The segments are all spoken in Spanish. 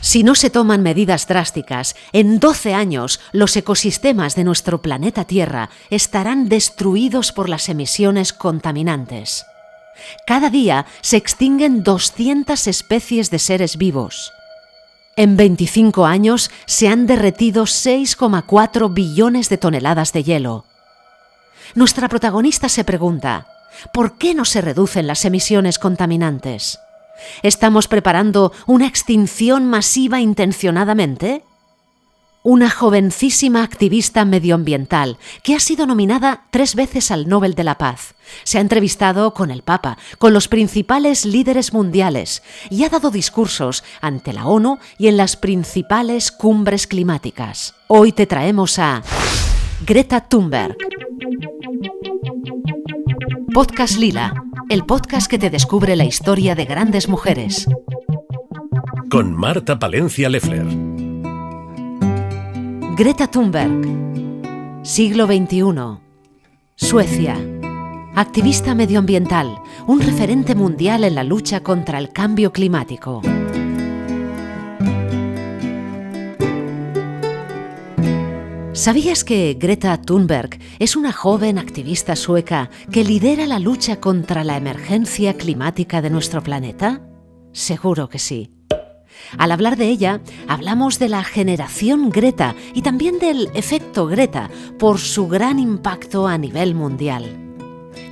Si no se toman medidas drásticas, en 12 años los ecosistemas de nuestro planeta Tierra estarán destruidos por las emisiones contaminantes. Cada día se extinguen 200 especies de seres vivos. En 25 años se han derretido 6,4 billones de toneladas de hielo. Nuestra protagonista se pregunta, ¿por qué no se reducen las emisiones contaminantes? ¿Estamos preparando una extinción masiva intencionadamente? Una jovencísima activista medioambiental que ha sido nominada 3 veces al Nobel de la Paz. Se ha entrevistado con el Papa, con los principales líderes mundiales y ha dado discursos ante la ONU y en las principales cumbres climáticas. Hoy te traemos a Greta Thunberg. Podcast Lila, el podcast que te descubre la historia de grandes mujeres. Con Marta Palencia Leffler. Greta Thunberg, siglo XXI, Suecia. Activista medioambiental, un referente mundial en la lucha contra el cambio climático. ¿Sabías que Greta Thunberg es una joven activista sueca que lidera la lucha contra la emergencia climática de nuestro planeta? Seguro que sí. Al hablar de ella, hablamos de la generación Greta y también del efecto Greta por su gran impacto a nivel mundial.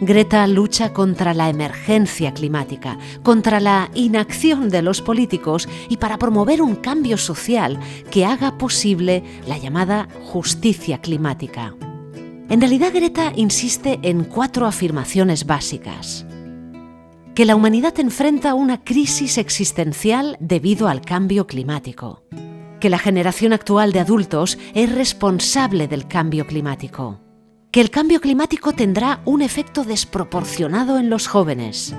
Greta lucha contra la emergencia climática, contra la inacción de los políticos y para promover un cambio social que haga posible la llamada justicia climática. En realidad, Greta insiste en 4 afirmaciones básicas. Que la humanidad enfrenta una crisis existencial debido al cambio climático. Que la generación actual de adultos es responsable del cambio climático. Que el cambio climático tendrá un efecto desproporcionado en los jóvenes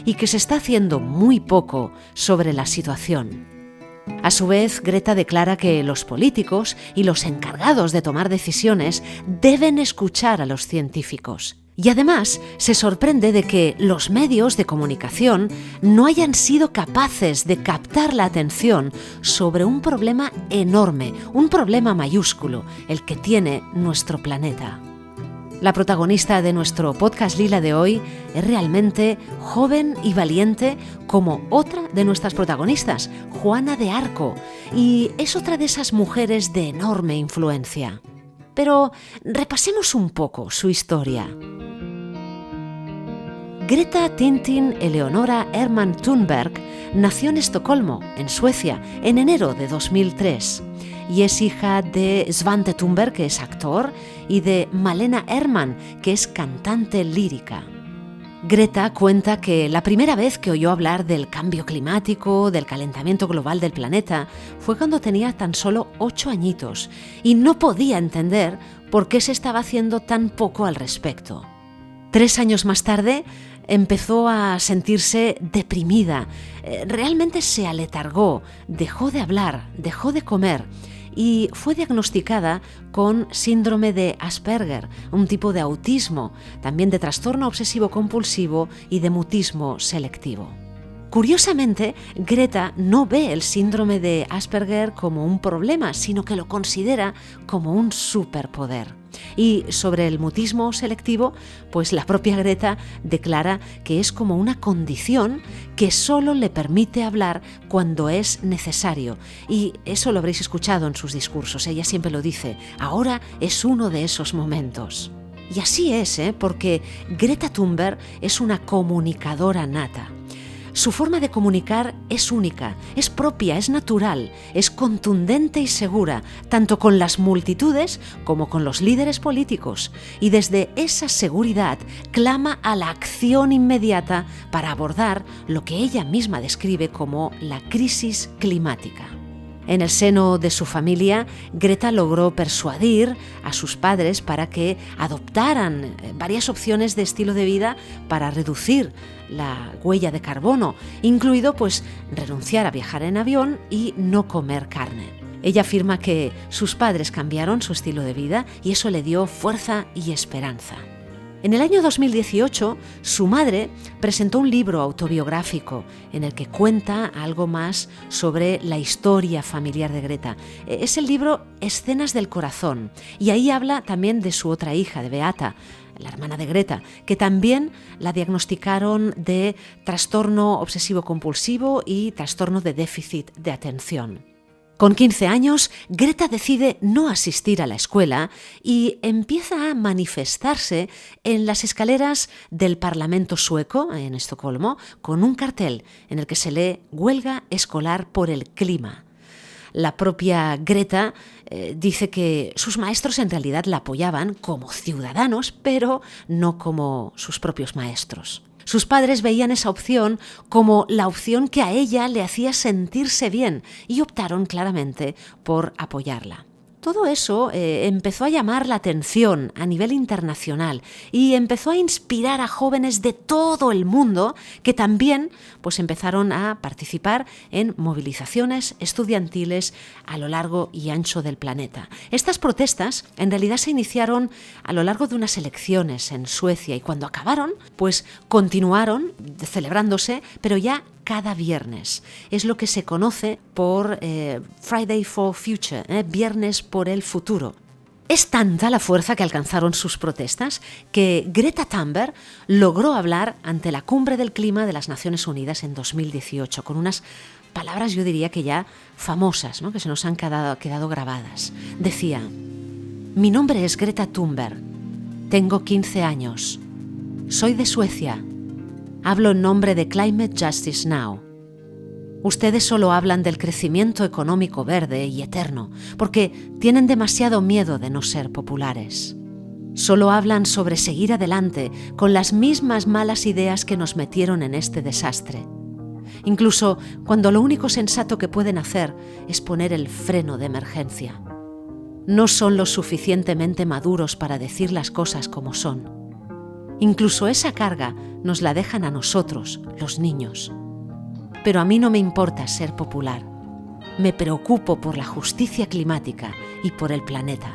y que se está haciendo muy poco sobre la situación. A su vez, Greta declara que los políticos y los encargados de tomar decisiones deben escuchar a los científicos. Y además se sorprende de que los medios de comunicación no hayan sido capaces de captar la atención sobre un problema enorme, un problema mayúsculo, el que tiene nuestro planeta. La protagonista de nuestro podcast Lila de hoy es realmente joven y valiente como otra de nuestras protagonistas, Juana de Arco, y es otra de esas mujeres de enorme influencia. Pero repasemos un poco su historia. Greta Tintin Eleonora Hermann Thunberg nació en Estocolmo, en Suecia, en enero de 2003 y es hija de Svante Thunberg, que es actor, y de Malena Hermann, que es cantante lírica. Greta cuenta que la primera vez que oyó hablar del cambio climático, del calentamiento global del planeta, fue cuando tenía tan solo 8 añitos y no podía entender por qué se estaba haciendo tan poco al respecto. 3 años más tarde, empezó a sentirse deprimida, realmente se aletargó, dejó de hablar, dejó de comer y fue diagnosticada con síndrome de Asperger, un tipo de autismo, también de trastorno obsesivo-compulsivo y de mutismo selectivo. Curiosamente, Greta no ve el síndrome de Asperger como un problema, sino que lo considera como un superpoder. Y sobre el mutismo selectivo, pues la propia Greta declara que es como una condición que solo le permite hablar cuando es necesario. Y eso lo habréis escuchado en sus discursos, ella siempre lo dice, ahora es uno de esos momentos. Y así es, porque Greta Thunberg es una comunicadora nata. Su forma de comunicar es única, es propia, es natural, es contundente y segura, tanto con las multitudes como con los líderes políticos. Y desde esa seguridad clama a la acción inmediata para abordar lo que ella misma describe como la crisis climática. En el seno de su familia, Greta logró persuadir a sus padres para que adoptaran varias opciones de estilo de vida para reducir la huella de carbono, incluido renunciar a viajar en avión y no comer carne. Ella afirma que sus padres cambiaron su estilo de vida y eso le dio fuerza y esperanza. En el año 2018, su madre presentó un libro autobiográfico en el que cuenta algo más sobre la historia familiar de Greta. Es el libro Escenas del corazón, y ahí habla también de su otra hija, de Beata, la hermana de Greta, que también la diagnosticaron de trastorno obsesivo-compulsivo y trastorno de déficit de atención. Con 15 años, Greta decide no asistir a la escuela y empieza a manifestarse en las escaleras del Parlamento sueco, en Estocolmo, con un cartel en el que se lee «Huelga escolar por el clima». La propia Greta dice que sus maestros en realidad la apoyaban como ciudadanos, pero no como sus propios maestros. Sus padres veían esa opción como la opción que a ella le hacía sentirse bien y optaron claramente por apoyarla. Todo eso empezó a llamar la atención a nivel internacional y empezó a inspirar a jóvenes de todo el mundo que también empezaron a participar en movilizaciones estudiantiles a lo largo y ancho del planeta. Estas protestas en realidad se iniciaron a lo largo de unas elecciones en Suecia y cuando acabaron, continuaron celebrándose, pero ya cada viernes. Es lo que se conoce por Friday for Future, Viernes por el Futuro. Es tanta la fuerza que alcanzaron sus protestas que Greta Thunberg logró hablar ante la Cumbre del Clima de las Naciones Unidas en 2018, con unas palabras, yo diría que ya famosas, ¿no?, que se nos han quedado grabadas. Decía: «Mi nombre es Greta Thunberg, tengo 15 años, soy de Suecia. Hablo en nombre de Climate Justice Now. Ustedes solo hablan del crecimiento económico verde y eterno, porque tienen demasiado miedo de no ser populares. Solo hablan sobre seguir adelante con las mismas malas ideas que nos metieron en este desastre. Incluso cuando lo único sensato que pueden hacer es poner el freno de emergencia. No son lo suficientemente maduros para decir las cosas como son. Incluso esa carga nos la dejan a nosotros, los niños. Pero a mí no me importa ser popular. Me preocupo por la justicia climática y por el planeta».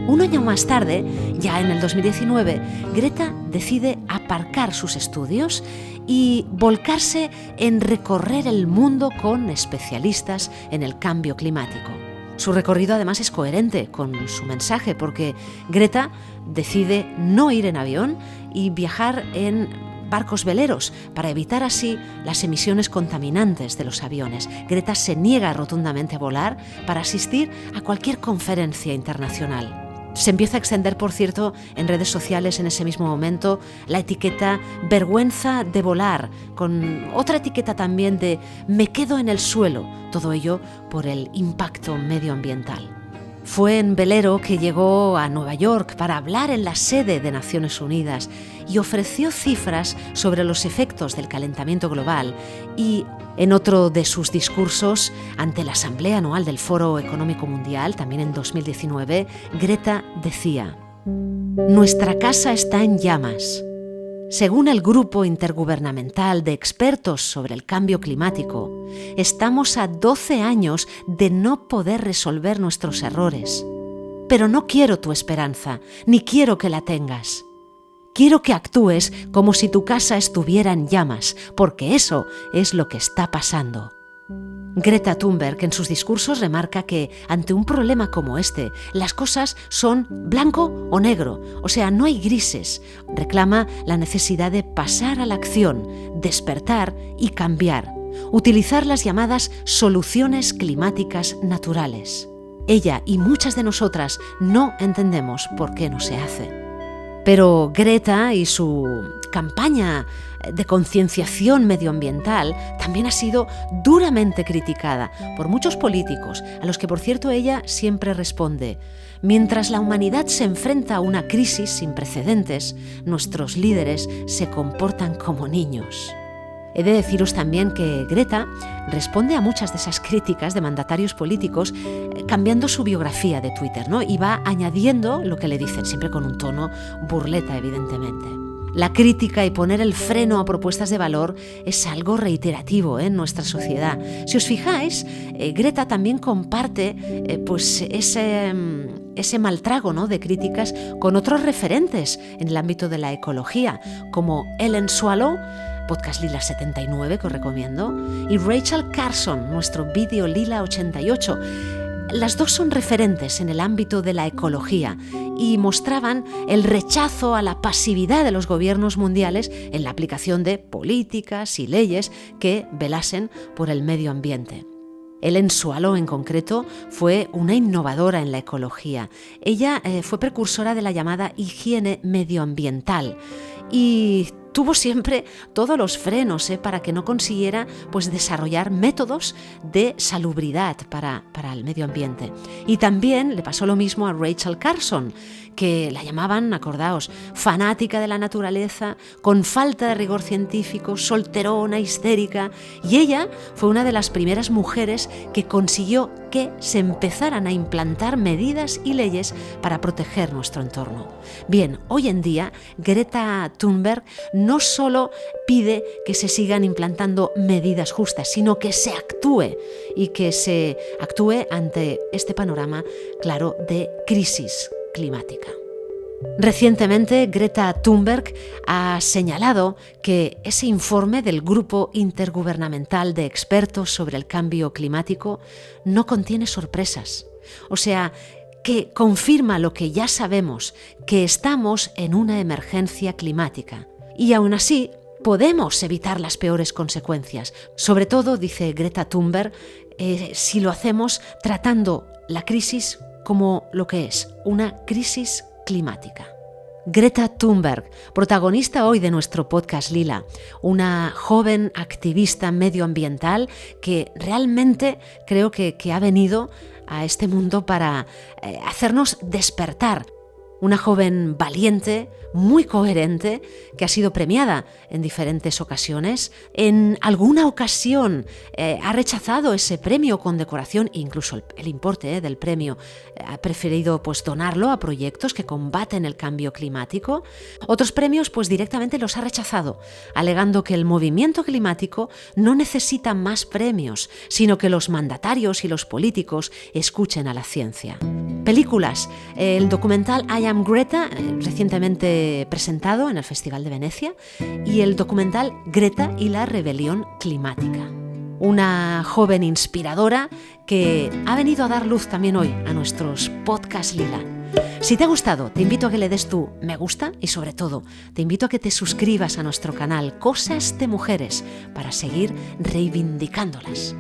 Un año más tarde, ya en el 2019, Greta decide aparcar sus estudios y volcarse en recorrer el mundo con especialistas en el cambio climático. Su recorrido además es coherente con su mensaje porque Greta decide no ir en avión y viajar en barcos veleros para evitar así las emisiones contaminantes de los aviones. Greta se niega rotundamente a volar para asistir a cualquier conferencia internacional. Se empieza a extender, por cierto, en redes sociales en ese mismo momento la etiqueta «vergüenza de volar», con otra etiqueta también de «me quedo en el suelo», todo ello por el impacto medioambiental. Fue en velero que llegó a Nueva York para hablar en la sede de Naciones Unidas y ofreció cifras sobre los efectos del calentamiento global y en otro de sus discursos ante la Asamblea Anual del Foro Económico Mundial, también en 2019, Greta decía: «Nuestra casa está en llamas. Según el Grupo Intergubernamental de Expertos sobre el Cambio Climático, estamos a 12 años de no poder resolver nuestros errores. Pero no quiero tu esperanza, ni quiero que la tengas. Quiero que actúes como si tu casa estuviera en llamas, porque eso es lo que está pasando». Greta Thunberg en sus discursos remarca que ante un problema como este, las cosas son blanco o negro, o sea, no hay grises. Reclama la necesidad de pasar a la acción, despertar y cambiar, utilizar las llamadas soluciones climáticas naturales. Ella y muchas de nosotras no entendemos por qué no se hace. Pero Greta y su campaña de concienciación medioambiental también ha sido duramente criticada por muchos políticos, a los que, por cierto, ella siempre responde: «Mientras la humanidad se enfrenta a una crisis sin precedentes, nuestros líderes se comportan como niños». He de deciros también que Greta responde a muchas de esas críticas de mandatarios políticos cambiando su biografía de Twitter, ¿no? Y va añadiendo lo que le dicen, siempre con un tono burleta, evidentemente. La crítica y poner el freno a propuestas de valor es algo reiterativo en nuestra sociedad. Si os fijáis, Greta también comparte ese maltrago, ¿no?, de críticas con otros referentes en el ámbito de la ecología, como Ellen Swallow, Podcast Lila 79, que os recomiendo, y Rachel Carson, nuestro vídeo Lila 88. Las dos son referentes en el ámbito de la ecología y mostraban el rechazo a la pasividad de los gobiernos mundiales en la aplicación de políticas y leyes que velasen por el medio ambiente. Ellen Swallow, en concreto, fue una innovadora en la ecología. Ella fue precursora de la llamada higiene medioambiental y tuvo siempre todos los frenos para que no consiguiera desarrollar métodos de salubridad para el medio ambiente. Y también le pasó lo mismo a Rachel Carson, que la llamaban, acordaos, fanática de la naturaleza, con falta de rigor científico, solterona, histérica, y ella fue una de las primeras mujeres que consiguió que se empezaran a implantar medidas y leyes para proteger nuestro entorno. Bien, hoy en día Greta Thunberg no solo pide que se sigan implantando medidas justas, sino que se actúe y que se actúe ante este panorama, claro, de crisis climática. Recientemente, Greta Thunberg ha señalado que ese informe del Grupo Intergubernamental de Expertos sobre el Cambio Climático no contiene sorpresas. O sea, que confirma lo que ya sabemos, que estamos en una emergencia climática. Y aún así, podemos evitar las peores consecuencias. Sobre todo, dice Greta Thunberg, si lo hacemos tratando la crisis como lo que es, una crisis climática. Greta Thunberg, protagonista hoy de nuestro podcast Lila, una joven activista medioambiental que realmente creo que ha venido a este mundo para hacernos despertar. Una joven valiente, muy coherente, que ha sido premiada en diferentes ocasiones. En alguna ocasión ha rechazado ese premio o condecoración, incluso el importe del premio. Ha preferido donarlo a proyectos que combaten el cambio climático. Otros premios directamente los ha rechazado, alegando que el movimiento climático no necesita más premios, sino que los mandatarios y los políticos escuchen a la ciencia. Películas. El documental I Am Greta, recientemente presentado en el Festival de Venecia, y el documental Greta y la rebelión climática. Una joven inspiradora que ha venido a dar luz también hoy a nuestros podcasts Lila. Si te ha gustado, te invito a que le des tu me gusta y sobre todo te invito a que te suscribas a nuestro canal Cosas de Mujeres para seguir reivindicándolas.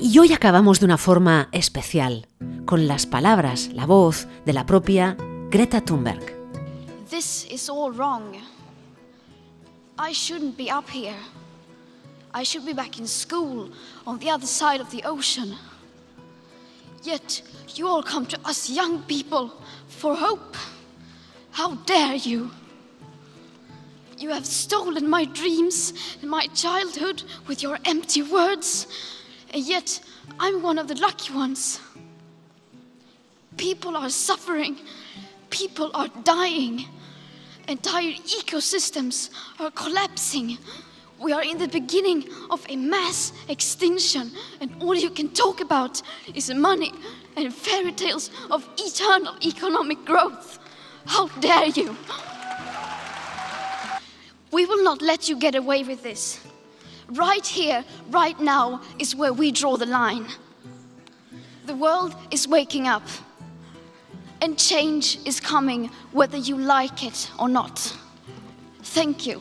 Y hoy acabamos de una forma especial, con las palabras, la voz de la propia Greta Thunberg. This is all wrong. I shouldn't be up here. I should be back in school on the other side of the ocean. Yet you all come to us young people for hope. How dare you? You have stolen my dreams and my childhood with your empty words. And yet, I'm one of the lucky ones. People are suffering. People are dying. Entire ecosystems are collapsing. We are in the beginning of a mass extinction, and all you can talk about is money and fairy tales of eternal economic growth. How dare you? We will not let you get away with this. Right here, right now, is where we draw the line. The world is waking up, and change is coming whether you like it or not. Thank you.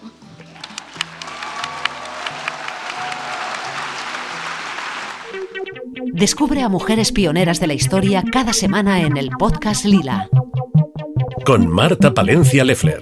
Descubre a mujeres pioneras de la historia cada semana en el podcast Lila. Con Marta Palencia Leffler.